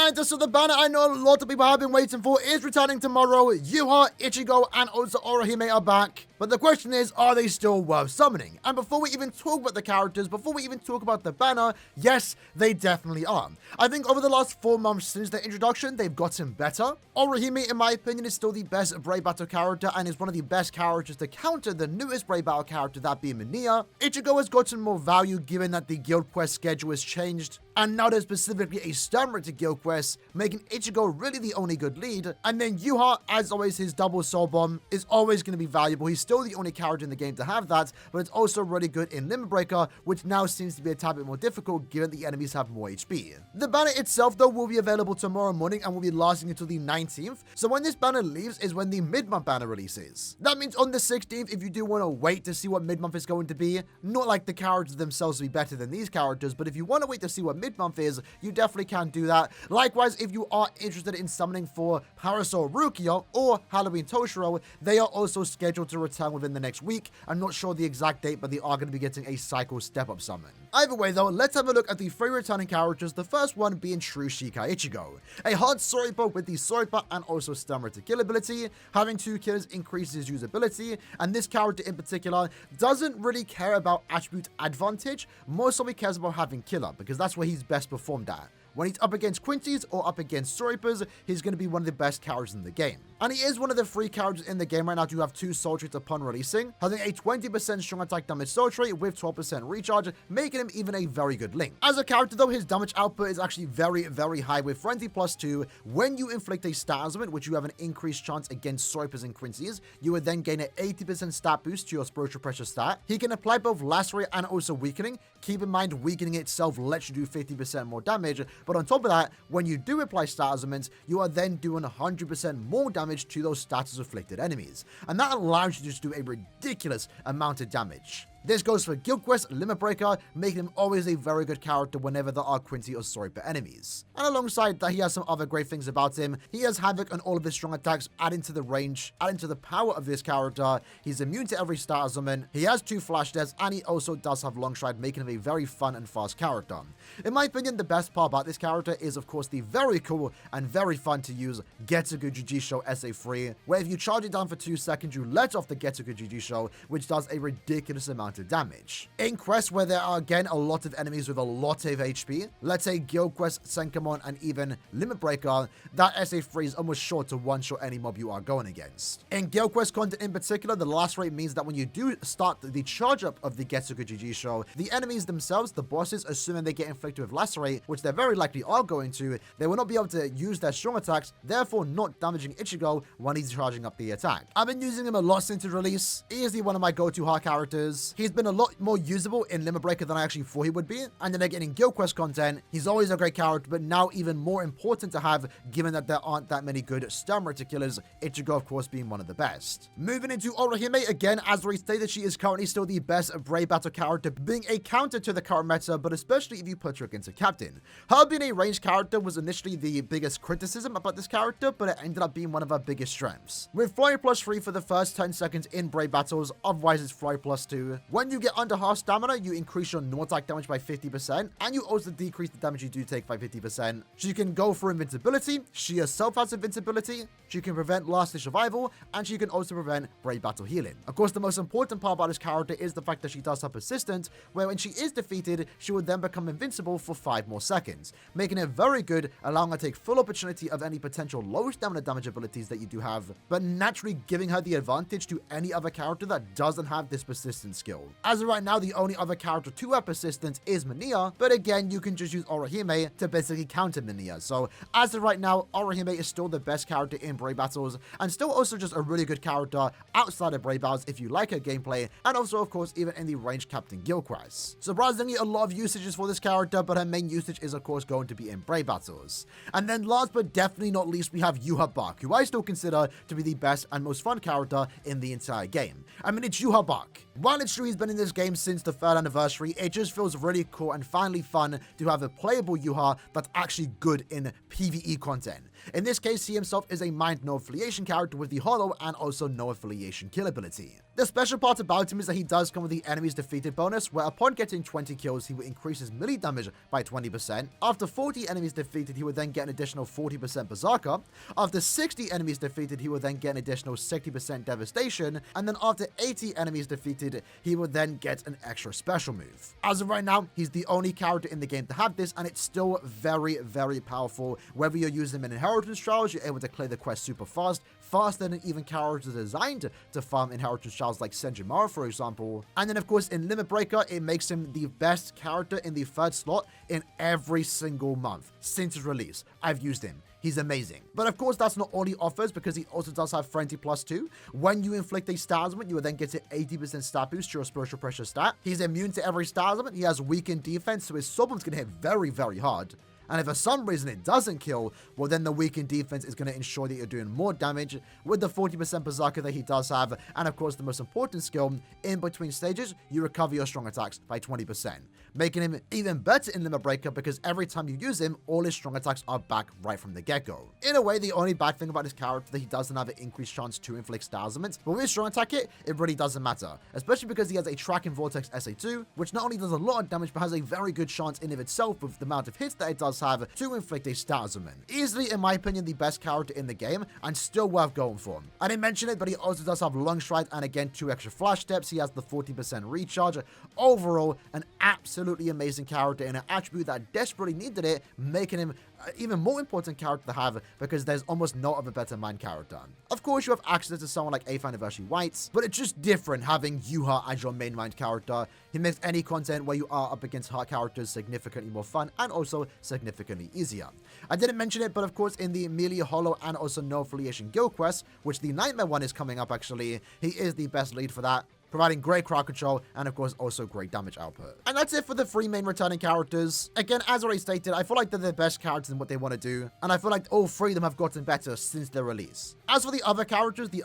And so the banner I know a lot of people have been waiting for is returning tomorrow. Yhwach, Ichigo, and also Orihime are back. But the question is, are they still worth summoning? And before we even talk about the characters, before we even talk about the banner, yes, they definitely are. I think over the last 4 months since their introduction, they've gotten better. Orihime, in my opinion, is still the best Brave Battle character and is one of the best characters to counter the newest Brave Battle character, that being Minia. Ichigo has gotten more value given that the guild quest schedule has changed, and now there's specifically a stun-rated guild quest, making Ichigo really the only good lead. And then Yhwach, as always, his double soul bomb is always going to be valuable. He's still the only character in the game to have that, but it's also really good in Limit Breaker, which now seems to be a tad bit more difficult given the enemies have more HP. The banner itself, though, will be available tomorrow morning and will be lasting until the 19th. So when this banner leaves is when the mid-month banner releases. That means on the 16th, if you do want to wait to see what mid-month is going to be, not like the characters themselves will be better than these characters, but if you want to wait to see what mid-month is, you definitely can do that. Likewise, if you are interested in summoning for Parasol Rukia or Halloween Toshiro, they are also scheduled to return within the next week. I'm not sure the exact date, but they are going to be getting a cycle step-up summon. Either way, though, let's have a look at the 3 returning characters, the first one being True Shikai Ichigo. A hard Soripa with the Soripa and also Stammer to kill ability. Having 2 kills increases usability, and this character in particular doesn't really care about attribute advantage, more so he cares about having killer, because that's where he's best performed at. When he's up against Quincy's or up against Soripas, he's going to be one of the best characters in the game. And he is one of the 3 characters in the game right now to have 2 soul traits upon releasing, having a 20% strong attack damage soul trait with 12% recharge, making him even a very good link. As a character though, his damage output is actually very, very high with Frenzy +2. When you inflict a stat ailment, which you have an increased chance against Soripas and Quincy's, you would then gain an 80% stat boost to your spiritual pressure stat. He can apply both lacerate and also weakening. Keep in mind, weakening itself lets you do 50% more damage, but on top of that, when you do apply status ailments, you are then doing 100% more damage to those status afflicted enemies. And that allows you to just do a ridiculous amount of damage. This goes for Guild Quest, Limit Breaker, making him always a very good character whenever there are Quincy or Soripa enemies. And alongside that, he has some other great things about him. He has Havoc on all of his strong attacks, adding to the range, adding to the power of this character. He's immune to every stat ailment. He has 2 flash deaths, and he also does have Long Stride, making him a very fun and fast character. In my opinion, the best part about this character is, of course, the very cool and very fun to use Getsuga Jujisho SA3, where if you charge it down for 2 seconds, you let off the Getsuga Jujisho, which does a ridiculous amount of damage. In quests where there are again a lot of enemies with a lot of HP, let's say Guild Quest, Senkamon, and even Limit Breaker, that SA3 is almost sure to one-shot any mob you are going against. In Guild Quest content in particular, the last rate means that when you do start the charge up of the Getsuga Jujisho, the enemies themselves, the bosses, assuming they get inflicted with lacerate, which they very likely are going to, they will not be able to use their strong attacks, therefore not damaging Ichigo when he's charging up the attack. I've been using him a lot since his release. Easily one of my go-to hard characters. He's been a lot more usable in Limit Breaker than I actually thought he would be, and then again in Guild Quest content, he's always a great character, but now even more important to have given that there aren't that many good stun rated killers, Ichigo of course being one of the best. Moving into Orihime, again, as we stated, she is currently still the best Brave Battle character, being a counter to the current meta, but especially if you put her against a captain. Her being a ranged character was initially the biggest criticism about this character, but it ended up being one of her biggest strengths. With Fly +3 for the first 10 seconds in Brave Battles, otherwise it's Fly +2. When you get under half stamina, you increase your normal attack damage by 50%, and you also decrease the damage you do take by 50%. She can go for invincibility, she herself has invincibility, she can prevent lasting survival, and she can also prevent Brave Battle healing. Of course, the most important part about this character is the fact that she does have persistent, where when she is defeated, she will then become invincible for 5 more seconds, making it very good, allowing her to take full opportunity of any potential low stamina damage abilities that you do have, but naturally giving her the advantage to any other character that doesn't have this persistent skill. As of right now, the only other character to have persistence is Minia, but again, you can just use Orihime to basically counter Minia. So as of right now, Orihime is still the best character in Brave Battles, and still also just a really good character outside of Brave Battles if you like her gameplay, and also of course even in the ranged Captain Guild Quest. Surprisingly, a lot of usages for this character, but her main usage is of course going to be in Brave Battles. And then last but definitely not least, we have Yhwach, who I still consider to be the best and most fun character in the entire game. I mean, it's Yhwach. While it's true he's been in this game since the 3rd anniversary, it just feels really cool and finally fun to have a playable Yhwach that's actually good in PvE content. In this case, he himself is a mind no affiliation character with the Hollow and also no affiliation kill ability. The special part about him is that he does come with the enemies defeated bonus, where upon getting 20 kills, he will increase his melee damage by 20%. After 40 enemies defeated, he would then get an additional 40% Berserker. After 60 enemies defeated, he would then get an additional 60% Devastation. And then after 80 enemies defeated, he would then get an extra special move. As of right now, he's the only character in the game to have this, and it's still very, very powerful. Whether you're using him in Inheritance Trials, you're able to clear the quest super fast, faster than even characters designed to farm Inheritance Trials like Senjimaro, for example. And then, of course, in Limit Breaker, it makes him the best character in the 3rd slot in every single month since his release. I've used him. He's amazing. But of course, that's not all he offers, because he also does have Frenzy +2. When you inflict a stat element, you will then get an 80% stat boost to your Spiritual Pressure stat. He's immune to every stat element. He has weakened defense, so his Swordbomb's going to hit very, very hard. And if for some reason it doesn't kill, well, then the weakened defense is going to ensure that you're doing more damage with the 40% Berserker that he does have. And of course, the most important skill, in between stages, you recover your strong attacks by 20%, making him even better in Limit Breaker, because every time you use him, all his strong attacks are back right from the get-go. In a way, the only bad thing about this character is that he doesn't have an increased chance to inflict stat elements, but with his strong attack hit, it really doesn't matter, especially because he has a Tracking Vortex SA2, which not only does a lot of damage, but has a very good chance in of itself with the amount of hits that it does have to inflict a stat element. Easily, in my opinion, the best character in the game, and still worth going for. I didn't mention it, but he also does have Long Stride, and again, 2 extra flash steps. He has the 40% recharge. Overall, an absolutely amazing character and an attribute that desperately needed it, making him even more important character to have, because there's almost no other better mind character. Of course, you have access to someone like 8th Anniversary Whites, but it's just different having Yhwach as your main mind character. He makes any content where you are up against hard characters significantly more fun and also significantly easier. I didn't mention it, but of course, in the Melee, Hollow, and also No Affiliation Guild quest, which the Nightmare one is coming up actually, he is the best lead for that, providing great crowd control and of course also great damage output. And that's it for the 3 main returning characters. Again, as already stated, I feel like they're the best characters in what they want to do, and I feel like all 3 of them have gotten better since their release. As for the other characters that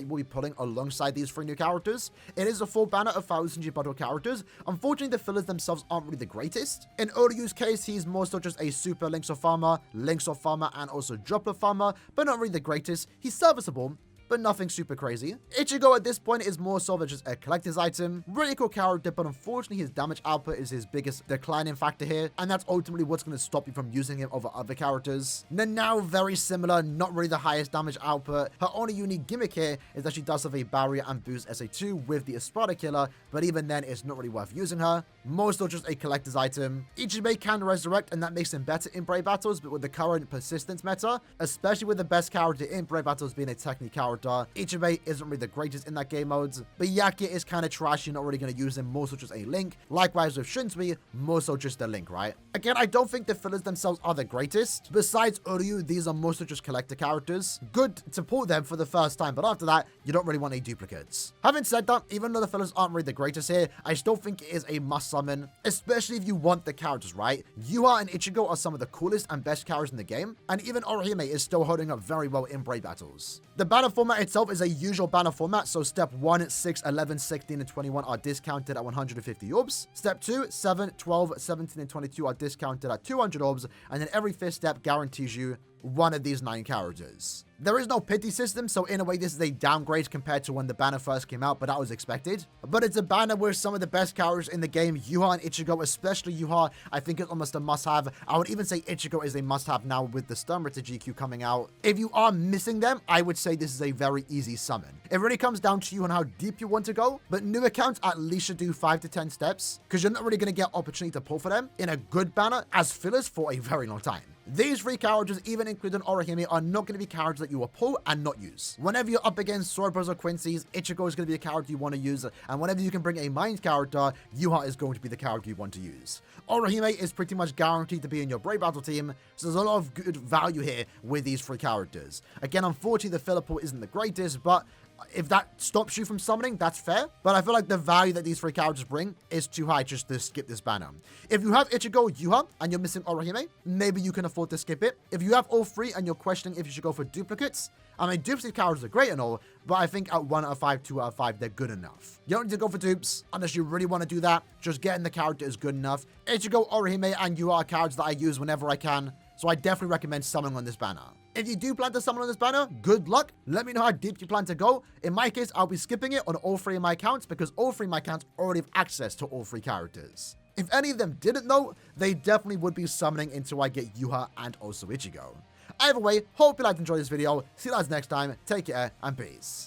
you will be pulling alongside these 3 new characters, it is a full banner of 1000G battle characters. Unfortunately, the fillers themselves aren't really the greatest. In Oryu's case, he's more so just a super Link's farmer, and also Droplet farmer, but not really the greatest. He's serviceable, but nothing super crazy. Ichigo at this point is more so just a collector's item. Really cool character, but unfortunately his damage output is his biggest declining factor here, and that's ultimately what's going to stop you from using him over other characters. Now, very similar, not really the highest damage output. Her only unique gimmick here is that she does have a barrier and boost SA2 with the Espada Killer, but even then it's not really worth using her. More so just a collector's item. Ichigo can resurrect, and that makes him better in Brave Battles, but with the current persistence meta, especially with the best character in Brave Battles being a technique character, Ichigo isn't really the greatest in that game mode, but Yhwach is kind of trash. You're not really going to use him, more so just a Link. Likewise with Shinsui, more so just a Link, right? Again, I don't think the fillers themselves are the greatest. Besides Uryu, these are mostly just collector characters. Good to pull them for the first time, but after that, you don't really want any duplicates. Having said that, even though the fillers aren't really the greatest here, I still think it is a must summon, especially if you want the characters, right? Yhwach and Ichigo are some of the coolest and best characters in the game, and even Orihime is still holding up very well in Brave Battles. The banner format itself is a usual banner format, so step 1, 6, 11, 16, and 21 are discounted at 150 orbs. Step 2, 7, 12, 17, and 22 are discounted at 200 orbs, and then every 5th step guarantees you one of these 9 characters. There is no pity system, so in a way this is a downgrade compared to when the banner first came out, but that was expected. But it's a banner with some of the best characters in the game. Yhwach and Ichigo, especially Yhwach, I think it's almost a must-have. I would even say Ichigo is a must-have now with the Sturmritter GQ coming out. If you are missing them, I would say this is a very easy summon. It really comes down to you on how deep you want to go, but new accounts at least should do 5 to 10 steps, because you're not really going to get opportunity to pull for them in a good banner as fillers for a very long time. These 3 characters, even including Orihime, are not going to be characters that you will pull and not use. Whenever you're up against Sword Bros or Quincy's, Ichigo is going to be a character you want to use, and whenever you can bring a mind character, Yhwach is going to be the character you want to use. Orihime is pretty much guaranteed to be in your Brave Battle team, so there's a lot of good value here with these 3 characters. Again, unfortunately, the filler pool isn't the greatest, but if that stops you from summoning, that's fair. But I feel like the value that these 3 characters bring is too high just to skip this banner. If you have Ichigo, Yhwach, and you're missing Orihime, maybe you can afford to skip it. If you have all 3 and you're questioning if you should go for duplicates, I mean, duplicate characters are great and all, but I think at 1 out of 5, 2 out of 5, they're good enough. You don't need to go for dupes unless you really want to do that. Just getting the character is good enough. Ichigo, Orihime, and Yhwach are characters that I use whenever I can, so I definitely recommend summoning on this banner. If you do plan to summon on this banner, good luck. Let me know how deep you plan to go. In my case, I'll be skipping it on all 3 of my accounts because all 3 of my accounts already have access to all 3 characters. If any of them didn't know, they definitely would be summoning until I get Yhwach and also Ichigo. Either way, hope you liked and enjoyed this video. See you guys next time. Take care and peace.